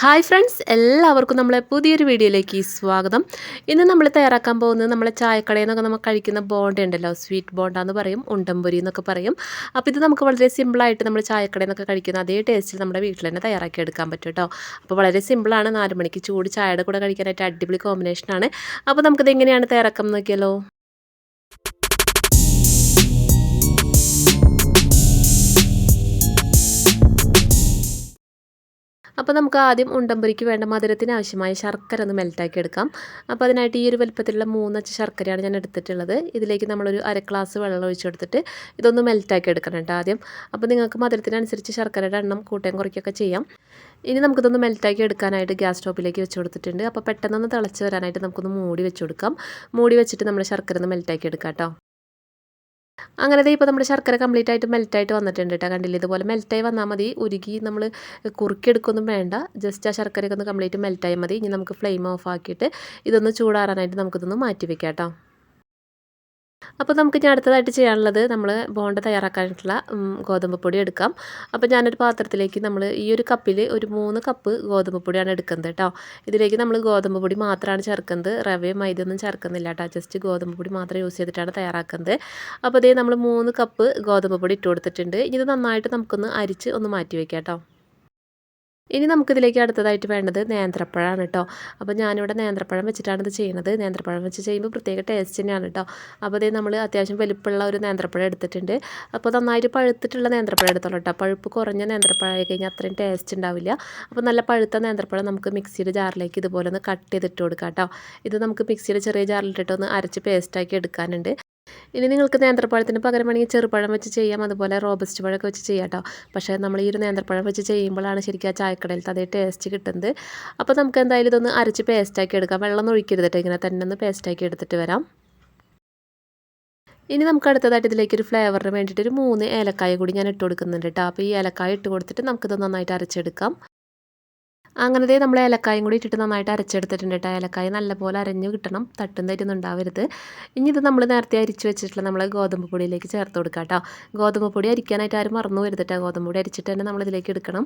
Hi friends, എല്ലാവർക്കും നമ്മളെ പുതിയൊരു വീഡിയോയിലേക്ക് സ്വാഗതം. ഇന്ന് നമ്മൾ തയ്യാറാക്കാൻ പോകുന്നത് നമ്മളെ ചായക്കടയിൽ നിന്നൊക്കെ നമ്മൾ കഴിക്കുന്ന ബോണ്ട ഉണ്ടല്ലോ, സ്വീറ്റ് ബോണ്ട എന്ന് പറയും, ഉണ്ടംപൊരി എന്നൊക്കെ പറയും. അപ്പോൾ ഇത് നമുക്ക് വളരെ സിമ്പിളായിട്ട് നമ്മൾ ചായക്കടയിൽ നിന്നൊക്കെ കഴിക്കുന്ന അതേ ടേസ്റ്റിൽ നമ്മുടെ വീട്ടിൽ തന്നെ തയ്യാറാക്കി എടുക്കാൻ പറ്റും കേട്ടോ. അപ്പോൾ വളരെ സിമ്പിളാണ്, 4 മണിക്ക് ചൂട് ചായയുടെ കൂടെ കഴിക്കാനായിട്ട് അടിപൊളി കോമ്പിനേഷനാണ്. അപ്പോൾ നമുക്കിത് എങ്ങനെയാണ് തയ്യാറാക്കാൻ നോക്കിയാലോ. അപ്പോൾ നമുക്ക് ആദ്യം ഉണ്ടംപൊരിക്ക് വേണ്ട മധുരത്തിന് ആവശ്യമായ ശർക്കര ഒന്ന് മെൽറ്റാക്കി എടുക്കാം. അപ്പോൾ അതിനായിട്ട് ഈ ഒരു വലുപ്പത്തിലുള്ള 3 അച്ച് ശർക്കരയാണ് ഞാൻ എടുത്തിട്ടുള്ളത്. ഇതിലേക്ക് നമ്മളൊരു അര ഗ്ലാസ് വെള്ളം ഒഴിച്ചെടുത്തിട്ട് ഇതൊന്ന് മെൽറ്റാക്കി എടുക്കണം കേട്ടോ ആദ്യം. അപ്പോൾ നിങ്ങൾക്ക് മധുരത്തിനനുസരിച്ച് ശർക്കരയുടെ എണ്ണം കൂട്ടുകയും കുറയ്ക്കുകയൊക്കെ ചെയ്യാം. ഇനി നമുക്കിതൊന്ന് മെൽറ്റാക്കി എടുക്കാനായിട്ട് ഗ്യാസ് സ്റ്റോപ്പിലേക്ക് വെച്ച് കൊടുത്തിട്ടുണ്ട്. അപ്പോൾ പെട്ടെന്നൊന്ന് തിളച്ച് വരാനായിട്ട് നമുക്കൊന്ന് മൂടി വെച്ച് കൊടുക്കാം. മൂടി വെച്ചിട്ട് നമ്മൾ ശർക്കര ഒന്ന് മെൽറ്റാക്കി എടുക്കാം കേട്ടോ. അങ്ങനെ ഇപ്പോൾ നമ്മുടെ ശർക്കര കംപ്ലീറ്റ് ആയിട്ട് മെൽറ്റായിട്ട് വന്നിട്ടുണ്ട് കേട്ടോ. കണ്ടില്ലേ, ഇതുപോലെ മെൽറ്റായി വന്നാൽ മതി. ഉരുകി നമ്മൾ കുറുക്കിയെടുക്കൊന്നും വേണ്ട, ജസ്റ്റ് ആ ശർക്കരയൊക്കെ ഒന്ന് കംപ്ലീറ്റ് മെൽറ്റായാൽ മതി. ഇനി നമുക്ക് ഫ്ലെയിം ഓഫ് ആക്കിയിട്ട് ഇതൊന്ന് ചൂടാറാനായിട്ട് നമുക്കിതൊന്ന് മാറ്റി വെക്കാം കേട്ടോ. അപ്പോൾ നമുക്ക് ഇനി അടുത്തതായിട്ട് ചെയ്യാനുള്ളത് നമ്മൾ ബോണ്ട തയ്യാറാക്കാനായിട്ടുള്ള ഗോതമ്പ് പൊടി എടുക്കാം. അപ്പോൾ ഞാനൊരു പാത്രത്തിലേക്ക് നമ്മൾ ഈ ഒരു കപ്പിൽ ഒരു 3 കപ്പ് ഗോതമ്പ് പൊടിയാണ് എടുക്കുന്നത് കേട്ടോ. ഇതിലേക്ക് നമ്മൾ ഗോതമ്പ് പൊടി മാത്രമാണ് ചേർക്കുന്നത്, റവയും മൈദയൊന്നും ചേർക്കുന്നില്ല കേട്ടോ. ജസ്റ്റ് ഗോതമ്പ് പൊടി മാത്രം യൂസ് ചെയ്തിട്ടാണ് തയ്യാറാക്കുന്നത്. അപ്പോൾ ഇതേ നമ്മൾ 3 കപ്പ് ഗോതമ്പ് പൊടി ഇട്ട് കൊടുത്തിട്ടുണ്ട്. ഇത് നന്നായിട്ട് നമുക്കൊന്ന് അരിച്ച് ഒന്ന് മാറ്റി വയ്ക്കാം കേട്ടോ. ഇനി നമുക്കിതിലേക്ക് അടുത്തതായിട്ട് വേണ്ടത് നേന്ത്രപ്പഴമാണ് കേട്ടോ. അപ്പോൾ ഞാനിവിടെ നേന്ത്രപ്പഴം വെച്ചിട്ടാണ് ഇത് ചെയ്യുന്നത്. നേന്ത്രപ്പഴം വെച്ച് ചെയ്യുമ്പോൾ പ്രത്യേക ടേസ്റ്റ് തന്നെയാണ് കേട്ടോ. അപ്പോൾ അതേ നമ്മൾ അത്യാവശ്യം വലിപ്പമുള്ള ഒരു നേന്ത്രപ്പഴം എടുത്തിട്ടുണ്ട്. അപ്പോൾ നന്നായിട്ട് പഴുത്തിട്ടുള്ള നേന്ത്രപ്പഴം എടുത്തോളൂ കേട്ടോ. പഴുപ്പ് കുറഞ്ഞ നേന്ത്രപ്പഴമായി കഴിഞ്ഞാൽ അത്രയും ടേസ്റ്റ് ഉണ്ടാവില്ല. അപ്പോൾ നല്ല പഴുത്ത നേന്ത്രപ്പഴം നമുക്ക് മിക്സിയുടെ ജാറിലേക്ക് ഇതുപോലെ ഒന്ന് കട്ട് ചെയ്തിട്ട് കൊടുക്കാം കേട്ടോ. ഇത് നമുക്ക് മിക്സിയുടെ ചെറിയ ജാറിലിട്ടിട്ട് ഒന്ന് അരച്ച് പേസ്റ്റാക്കി എടുക്കാനുണ്ട്. ഇനി നിങ്ങൾക്ക് നേന്ത്രപ്പഴത്തിന് പകരം വേണമെങ്കിൽ ചെറുപഴം വെച്ച് ചെയ്യാം, അതുപോലെ റോബസ്റ്റ് പഴമൊക്കെ വെച്ച് ചെയ്യാം കേട്ടോ. പക്ഷേ നമ്മൾ ഈ ഒരു നേന്ത്രപ്പഴം വെച്ച് ചെയ്യുമ്പോഴാണ് ശരിക്കും ആ ചായക്കടയിലത്തെ അതേ ടേസ്റ്റ് കിട്ടുന്നത്. അപ്പോൾ നമുക്ക് എന്തായാലും ഇതൊന്ന് അരച്ച് പേസ്റ്റാക്കി എടുക്കാം. വെള്ളം ഒഴിക്കരുത് കേട്ടോ, ഇങ്ങനെ തന്നെ ഒന്ന് പേസ്റ്റാക്കി എടുത്തിട്ട് വരാം. ഇനി നമുക്ക് അടുത്തതായിട്ട് ഇതിലേക്ക് ഒരു ഫ്ലേവറിന് വേണ്ടിയിട്ട് ഒരു 3 ഏലക്കായ കൂടി ഞാൻ ഇട്ട് കൊടുക്കുന്നുണ്ട് കേട്ടോ. അപ്പോൾ ഈ ഏലക്കായ ഇട്ട് കൊടുത്തിട്ട് നമുക്കിത് നന്നായിട്ട് അരച്ചെടുക്കാം. അങ്ങനത്തെ നമ്മൾ ഏലക്കായും കൂടി ഇട്ടിട്ട് നന്നായിട്ട് അരച്ചെടുത്തിട്ടുണ്ട് കേട്ടോ. ഏലക്കായ നല്ലപോലെ അരഞ്ഞ് കിട്ടണം, തട്ടും തരുന്നും ഉണ്ടാവരുത്. ഇനി ഇത് നമ്മൾ നേരത്തെ അരിച്ച് വെച്ചിട്ടുള്ള നമ്മൾ ഗോതമ്പ് പൊടിയിലേക്ക് ചേർത്ത് കൊടുക്കാം കേട്ടോ. ഗോതമ്പ് പൊടി അരിക്കാനായിട്ട് ആരും മറന്നു വരുത് കേട്ടോ. ഗോതമ്പ് പൊടി അരിച്ചിട്ട് തന്നെ നമ്മളിതിലേക്ക് എടുക്കണം.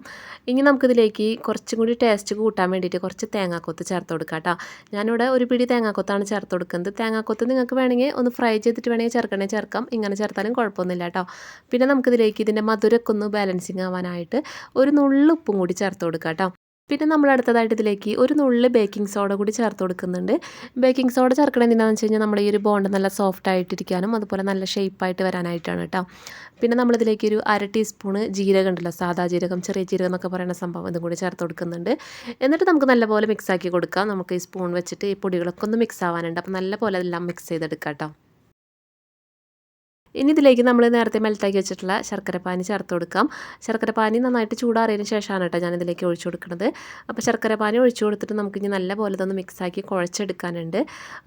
ഇനി നമുക്കിതിലേക്ക് കുറച്ചും കൂടി ടേസ്റ്റ് കൂട്ടാൻ വേണ്ടിയിട്ട് കുറച്ച് തേങ്ങാക്കൊത്ത് ചേർത്ത് കൊടുക്കാം കേട്ടോ. ഞാനിവിടെ ഒരു പിടി തേങ്ങാക്കൊത്താണ് ചേർത്ത് കൊടുക്കുന്നത്. തേങ്ങാക്കൊത്ത് നിങ്ങൾക്ക് വേണമെങ്കിൽ ഒന്ന് ഫ്രൈ ചെയ്തിട്ട് വേണമെങ്കിൽ ചേർക്കാം. ഇങ്ങനെ ചേർത്താലും കുഴപ്പമൊന്നുമില്ല കേട്ടോ. പിന്നെ നമുക്കിതിലേക്ക് ഇതിൻ്റെ മധുരമൊക്കെ ഒന്ന് ബാലൻസിങ് ആവാനായിട്ട് ഒരു നുള്ളു ഉപ്പും കൂടി ചേർത്ത് കൊടുക്കാം കേട്ടോ. പിന്നെ നമ്മൾ അടുത്തതായിട്ട് ഇതിലേക്ക് ഒരു നുള്ളി ബേക്കിംഗ് സോഡ കൂടി ചേർത്ത് കൊടുക്കുന്നുണ്ട്. ബേക്കിംഗ് സോഡ ചേർക്കണം എന്തിനാണെന്ന് വെച്ച് കഴിഞ്ഞാൽ നമ്മുടെ ഈ ഒരു ബോണ്ട് നല്ല സോഫ്റ്റ് ആയിട്ടിരിക്കാനും അതുപോലെ നല്ല ഷേപ്പായിട്ട് വരാനായിട്ടാണ് കേട്ടോ. പിന്നെ നമ്മളിതിലേക്ക് ഒരു 1/2 ടീസ്പൂണ് ജീരകം ഉണ്ടല്ലോ, സാധാ ജീരകം, ചെറിയ ജീരകം എന്നൊക്കെ പറയുന്ന സംഭവം, ഇതും കൂടി ചേർത്ത് കൊടുക്കുന്നുണ്ട്. എന്നിട്ട് നമുക്ക് നല്ലപോലെ മിക്സ് ആക്കി കൊടുക്കാം. നമുക്ക് ഈ സ്പൂൺ വെച്ചിട്ട് ഈ പൊടികളൊക്കെ ഒന്ന് മിക്സ് ആവാനുണ്ട്. അപ്പോൾ നല്ലപോലെ എല്ലാം മിക്സ് ചെയ്തെടുക്കാം കേട്ടോ. ഇനി ഇതിലേക്ക് നമ്മൾ നേരത്തെ മെൽറ്റാക്കി വെച്ചിട്ടുള്ള ശർക്കരപ്പാനി ചേർത്ത് കൊടുക്കാം. ശർക്കരപ്പാനി നന്നായിട്ട് ചൂടാറിയതിന് ശേഷമാണ് കേട്ടോ ഞാനിതിലേക്ക് ഒഴിച്ചു കൊടുക്കുന്നത്. അപ്പോൾ ശർക്കരപ്പാനി ഒഴിച്ചു കൊടുത്തിട്ട് നമുക്കിനി നല്ല പോലെ ഇതൊന്ന് മിക്സാക്കി കുഴച്ചെടുക്കാനുണ്ട്.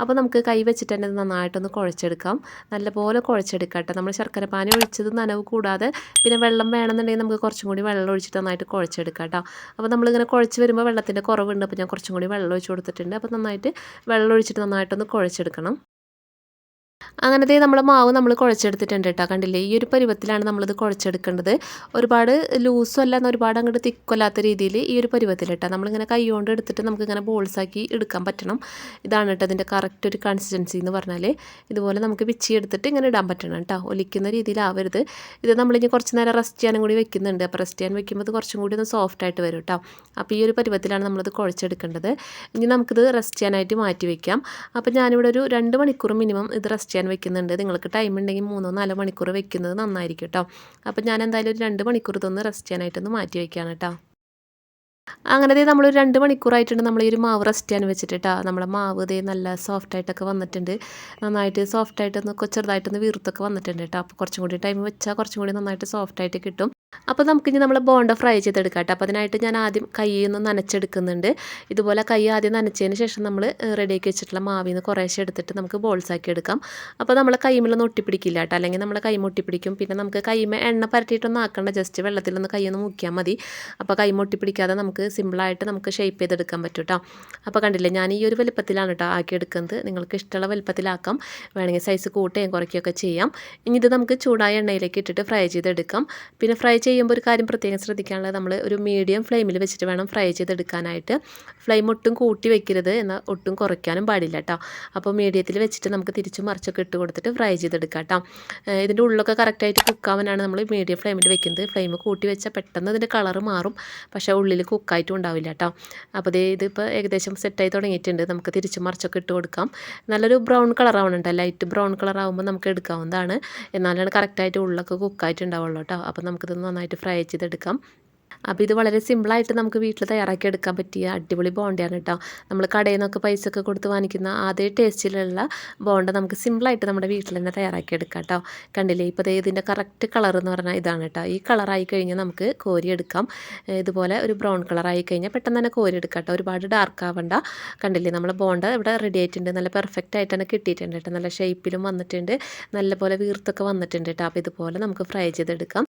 അപ്പോൾ നമുക്ക് കൈ വെച്ചിട്ട് തന്നെ ഇത് നന്നായിട്ടൊന്ന് കുഴച്ചെടുക്കാം. നല്ലപോലെ കുഴച്ചെടുക്കാം കേട്ടോ. നമ്മൾ ശർക്കരപ്പാനി ഒഴിച്ചത് നനവ് കൂടാതെ പിന്നെ വെള്ളം വേണമെന്നുണ്ടെങ്കിൽ നമുക്ക് കുറച്ചും കൂടി വെള്ളം ഒഴിച്ചിട്ട് നന്നായിട്ട് കുഴച്ചെടുക്കാം കേട്ടോ. അപ്പോൾ നമ്മളിങ്ങനെ കുഴച്ച് വരുമ്പോൾ വെള്ളത്തിൻ്റെ കുറവുണ്ട്. അപ്പോൾ ഞാൻ കുറച്ചും കൂടി വെള്ളം ഒഴിച്ച് കൊടുത്തിട്ടുണ്ട്. അപ്പോൾ നന്നായിട്ട് വെള്ളം ഒഴിച്ചിട്ട് നന്നായിട്ടൊന്ന് കുഴച്ചെടുക്കണം. അങ്ങനത്തെ നമ്മളെ മാവ് നമ്മൾ കുഴച്ചെടുത്തിട്ടുണ്ട് കേട്ടോ. കണ്ടില്ലേ, ഈ ഒരു പരുവത്തിലാണ് നമ്മളിത് കുഴച്ചെടുക്കേണ്ടത്. ഒരുപാട് ലൂസും അല്ല എന്നാൽ ഒരുപാട് അങ്ങോട്ട് തിക്കൊല്ലാത്ത രീതിയിൽ ഈ ഒരു പരുവത്തിൽ കേട്ടോ. നമ്മളിങ്ങനെ കൈ കൊണ്ട് എടുത്തിട്ട് നമുക്കിങ്ങനെ ബോൾസാക്കി എടുക്കാൻ പറ്റണം. ഇതാണ് കേട്ടോ അതിൻ്റെ കറക്റ്റ് ഒരു കൺസിസ്റ്റൻസി എന്ന് പറഞ്ഞാൽ. ഇതുപോലെ നമുക്ക് പിച്ചി എടുത്തിട്ട് ഇങ്ങനെ ഇടാൻ പറ്റണം കേട്ടോ. ഒലിക്കുന്ന രീതിയിലാവരുത്. ഇത് നമ്മളിനി കുറച്ച് നേരം റെസ്റ്റ് ചെയ്യാനും കൂടി വെക്കുന്നുണ്ട്. അപ്പോൾ റെസ്റ്റ് ചെയ്യാൻ വെക്കുമ്പോൾ ഇത് കുറച്ചും കൂടി ഒന്ന് സോഫ്റ്റ് ആയിട്ട് വരും കേട്ടോ. അപ്പോൾ ഈ ഒരു പരുവത്തിലാണ് നമ്മളിത് കുഴച്ചെടുക്കേണ്ടത്. ഇനി നമുക്കിത് റെസ്റ്റ് ചെയ്യാനായിട്ട് മാറ്റി വയ്ക്കാം. അപ്പോൾ ഞാനിവിടെ ഒരു 2 മണിക്കൂർ മിനിമം ഇത് റെസ്റ്റ് ചെയ്യാൻ വെക്കുന്നുണ്ട്. നിങ്ങൾക്ക് ടൈം ഉണ്ടെങ്കിൽ 3-4 മണിക്കൂർ വെക്കുന്നത് നന്നായിരിക്കും കേട്ടോ. അപ്പോൾ ഞാൻ എന്തായാലും ഒരു 2 മണിക്കൂർ ഇതൊന്ന് റെസ്റ്റ് ചെയ്യാനായിട്ടൊന്ന് മാറ്റി വയ്ക്കുകയാണ് കേട്ടോ. അങ്ങനെ നമ്മളൊരു 2 മണിക്കൂറായിട്ടുണ്ട് നമ്മൾ ഈ ഒരു മാവ് റെസ്റ്റ് ചെയ്യാൻ വെച്ചിട്ട് കേട്ടോ. നമ്മുടെ മാവ് ഇതേ നല്ല സോഫ്റ്റായിട്ടൊക്കെ വന്നിട്ടുണ്ട്. നന്നായിട്ട് സോഫ്റ്റായിട്ടൊന്ന് ചെറുതായിട്ടൊന്ന് വീർത്തൊക്കെ വന്നിട്ടുണ്ട് കേട്ടോ. അപ്പോൾ കുറച്ചും കൂടി ടൈം വെച്ചാൽ കുറച്ചും കൂടി നന്നായിട്ട് സോഫ്റ്റായിട്ട് കിട്ടും. അപ്പോൾ നമുക്കിനി നമ്മൾ ബോണ്ട ഫ്രൈ ചെയ്തെടുക്കാം കേട്ടോ. അപ്പോൾ അതിനായിട്ട് ഞാൻ ആദ്യം കൈയിൽ നിന്ന് നനച്ചെടുക്കുന്നുണ്ട്. ഇതുപോലെ കൈ ആദ്യം നനച്ചതിന് ശേഷം നമ്മൾ റെഡിയാക്കി വെച്ചിട്ടുള്ള മാവിൽ നിന്ന് കുറേശ്ശെ എടുത്തിട്ട് നമുക്ക് ബോൾസാക്കി എടുക്കാം. അപ്പോൾ നമ്മൾ കൈമേലൊന്നും ഒട്ടിപ്പിടിക്കില്ല കേട്ടോ. അല്ലെങ്കിൽ നമ്മൾ കൈമ ഒട്ടിപ്പിടിക്കും. പിന്നെ നമുക്ക് കൈമ എണ്ണ പരട്ടിയിട്ടൊന്നും ആക്കണ്ട, ജസ്റ്റ് വെള്ളത്തിലൊന്ന് കൈയൊന്ന് മുക്കിയാൽ മതി. അപ്പോൾ കൈമ ഒട്ടിപ്പിടിക്കാതെ നമുക്ക് സിമ്പിളായിട്ട് നമുക്ക് ഷേപ്പ് ചെയ്തെടുക്കാൻ പറ്റും കേട്ടോ. അപ്പോൾ കണ്ടില്ലേ, ഞാൻ ഈ ഒരു വലുപ്പത്തിലാണ് കേട്ടോ ആക്കിയെടുക്കുന്നത്. നിങ്ങൾക്ക് ഇഷ്ടമുള്ള വലുപ്പത്തിലാക്കാം, വേണമെങ്കിൽ സൈസ് കൂട്ടുകയും കുറയ്ക്കുകയൊക്കെ ചെയ്യാം. ഇനി ഇത് നമുക്ക് ചൂടായ എണ്ണയിലേക്ക് ഇട്ടിട്ട് ഫ്രൈ ചെയ്തെടുക്കാം. പിന്നെ ഫ്രൈ ചെയ്യുമ്പോൾ ഒരു കാര്യം പ്രത്യേകം ശ്രദ്ധിക്കാനുള്ളത് നമ്മൾ ഒരു മീഡിയം ഫ്ലെയിമിൽ വെച്ചിട്ട് വേണം ഫ്രൈ ചെയ്തെടുക്കാനായിട്ട്. ഫ്ലെയിം ഒട്ടും കൂട്ടി വെക്കരുത്, എന്നാൽ ഒട്ടും കുറയ്ക്കാനും പാടില്ല കേട്ടോ. അപ്പോൾ മീഡിയത്തിൽ വെച്ചിട്ട് നമുക്ക് തിരിച്ചും മറിച്ചൊക്കെ ഇട്ട് കൊടുത്തിട്ട് ഫ്രൈ ചെയ്തെടുക്കാം കേട്ടോ. ഇതിൻ്റെ ഉള്ളൊക്കെ കറക്റ്റായിട്ട് കുക്കാവാനാണ് നമ്മൾ മീഡിയം ഫ്ലെയിമിൽ വെക്കുന്നത്. ഫ്ലെയിം കൂട്ടി വെച്ചാൽ പെട്ടെന്ന് ഇതിൻ്റെ കളറ് മാറും, പക്ഷേ ഉള്ളിൽ കുക്കായിട്ടും ഉണ്ടാവില്ല കേട്ടോ. അപ്പോൾ ഇതിപ്പോൾ ഏകദേശം സെറ്റായി തുടങ്ങിയിട്ടുണ്ട്. നമുക്ക് തിരിച്ചും മറിച്ചൊക്കെ ഇട്ട് കൊടുക്കാം. നല്ലൊരു ബ്രൗൺ കളർ ആവണുണ്ട്, ലൈറ്റ് ബ്രൗൺ കളർ ആകുമ്പോൾ നമുക്ക് എടുക്കാവുന്നതാണ്. എന്നാലാണ് കറക്റ്റായിട്ട് ഉള്ളൊക്കെ കുക്കായിട്ടുണ്ടാവുള്ളൂ കേട്ടോ. അപ്പോൾ നമുക്കിത് നന്നായിട്ട് ഫ്രൈ ചെയ്തെടുക്കാം. അപ്പോൾ ഇത് വളരെ സിമ്പിളായിട്ട് നമുക്ക് വീട്ടിൽ തയ്യാറാക്കി എടുക്കാൻ പറ്റിയ അടിപൊളി ബോണ്ടയാണ് കേട്ടോ. നമ്മൾ കടയിൽ നിന്നൊക്കെ പൈസയൊക്കെ കൊടുത്ത് വാങ്ങിക്കുന്ന അതേ ടേസ്റ്റിലുള്ള ബോണ്ട നമുക്ക് സിമ്പിളായിട്ട് നമ്മുടെ വീട്ടിൽ തന്നെ തയ്യാറാക്കി എടുക്കാം കേട്ടോ. കണ്ടില്ലേ, ഇപ്പോൾ ഇതിൻ്റെ കറക്റ്റ് കളർ എന്ന് പറഞ്ഞാൽ ഇതാണ് കേട്ടോ. ഈ കളറായി കഴിഞ്ഞാൽ നമുക്ക് കോരിയെടുക്കാം. ഇതുപോലെ ഒരു ബ്രൗൺ കളറായി കഴിഞ്ഞാൽ പെട്ടെന്ന് തന്നെ കോരിയെടുക്കാം കേട്ടോ. ഒരുപാട് ഡാർക്ക് ആവണ്ട. കണ്ടില്ലേ, നമ്മൾ ബോണ്ട ഇവിടെ റെഡി ആയിട്ടുണ്ട്. നല്ല പെർഫെക്റ്റ് ആയിട്ട് തന്നെ കിട്ടിയിട്ടുണ്ട് കേട്ടോ. നല്ല ഷേപ്പിലും വന്നിട്ടുണ്ട്, നല്ലപോലെ വീർത്തൊക്കെ വന്നിട്ടുണ്ട് കേട്ടോ. അപ്പോൾ ഇതുപോലെ നമുക്ക് ഫ്രൈ ചെയ്തെടുക്കാം.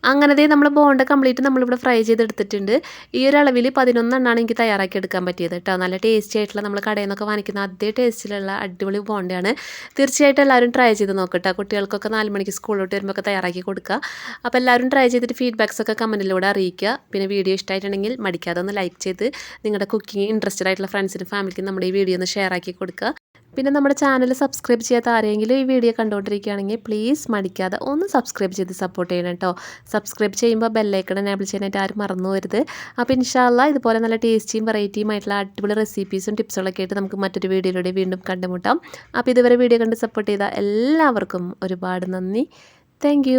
അങ്ങനെ നമ്മൾ ബോണ്ട കംപ്ലീറ്റ് നമ്മളിവിടെ ഫ്രൈ ചെയ്തെടുത്തിട്ടുണ്ട്. ഈ ഒരു അളവിൽ 11 എണ്ണമാണ് എനിക്ക് തയ്യാറാക്കി എടുക്കാൻ പറ്റിയത് കേട്ടോ. നല്ല ടേസ്റ്റി ആയിട്ടുള്ള നമ്മൾ കടയിൽ നിന്നൊക്കെ വാങ്ങിക്കുന്ന അതേ ടേസ്റ്റിലുള്ള അടിപൊളി ബോണ്ടയാണ്. തീർച്ചയായിട്ടും എല്ലാവരും ട്രൈ ചെയ്ത് നോക്കട്ടെ. കുട്ടികൾക്കൊക്കെ 4 മണിക്ക് സ്കൂളിലോട്ട് വരുമ്പോൾ ഒക്കെ തയ്യാറാക്കി കൊടുക്കുക. അപ്പോൾ എല്ലാവരും ട്രൈ ചെയ്തിട്ട് ഫീഡ്ബാക്സ് ഒക്കെ കമൻറ്റിലൂടെ അറിയിക്കുക. പിന്നെ വീഡിയോ ഇഷ്ടമായിട്ടുണ്ടെങ്കിൽ മടിക്കാതെ ഒന്ന് ലൈക്ക് ചെയ്ത് നിങ്ങളുടെ കുക്കിംഗ് ഇൻട്രസ്റ്റഡ് ആയിട്ടുള്ള ഫ്രണ്ട്സിനും ഫാമിലിക്കും നമ്മുടെ ഈ വീഡിയോ ഒന്ന് ഷെയർ ആക്കി കൊടുക്കുക. പിന്നെ നമ്മുടെ ചാനൽ സബ്സ്ക്രൈബ് ചെയ്യാത്ത ആരെങ്കിലും ഈ വീഡിയോ കണ്ടുകൊണ്ടിരിക്കുകയാണെങ്കിൽ പ്ലീസ് മടിക്കാതെ ഒന്ന് സബ്സ്ക്രൈബ് ചെയ്ത് സപ്പോർട്ട് ചെയ്യണം കേട്ടോ. സബ്സ്ക്രൈബ് ചെയ്യുമ്പോൾ ബെല്ലൈക്കൺ എനേബിൾ ചെയ്യാനായിട്ട് ആരും മറന്നു പോകരുത്. അപ്പോൾ ഇൻഷാ അല്ലാഹ് ഇതുപോലെ നല്ല ടേസ്റ്റിയും വെറൈറ്റിയും ആയിട്ടുള്ള അടിപൊളി റെസിപ്പീസും ടിപ്സുകളൊക്കെ ആയിട്ട് നമുക്ക് മറ്റൊരു വീഡിയോയിലൂടെ വീണ്ടും കണ്ടുമുട്ടാം. അപ്പോൾ ഇതുവരെ വീഡിയോ കണ്ട് സപ്പോർട്ട് ചെയ്ത എല്ലാവർക്കും ഒരുപാട് നന്ദി. താങ്ക്